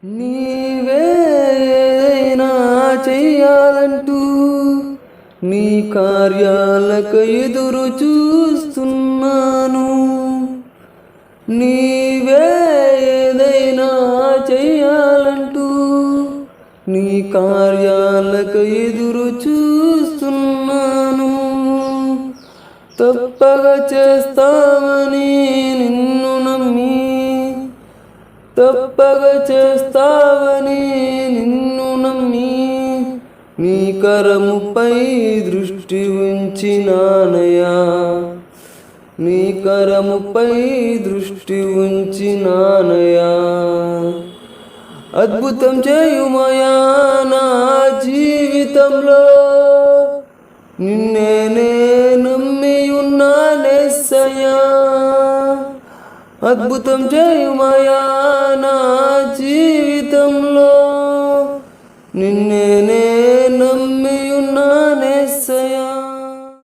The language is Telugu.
నీవే ఏదైనా చెయ్యాలంటూ నీ కార్యాలకు ఎదురు చూస్తున్నాను. నీవే ఏదైనా చెయ్యాలంటూ నీ కార్యాలకు ఎదురు చూస్తున్నాను. తప్పగా చేస్తామని నిన్ను నమ్మి, తప్పగా చేస్తావని నిన్ను నమ్మి నీ కరముపై దృష్టి ఉంచినానయా, నీ కరముపై దృష్టి ఉంచినానయా. అద్భుతం చేయుమయా నా జీవితంలో, నిన్నే నే నమ్మి ఉన్నానేసయ్యా. అద్భుతం చేయుమయా నా జీవితంలో, నిన్నే నే నమ్మి ఉన్నానేసయ్యా.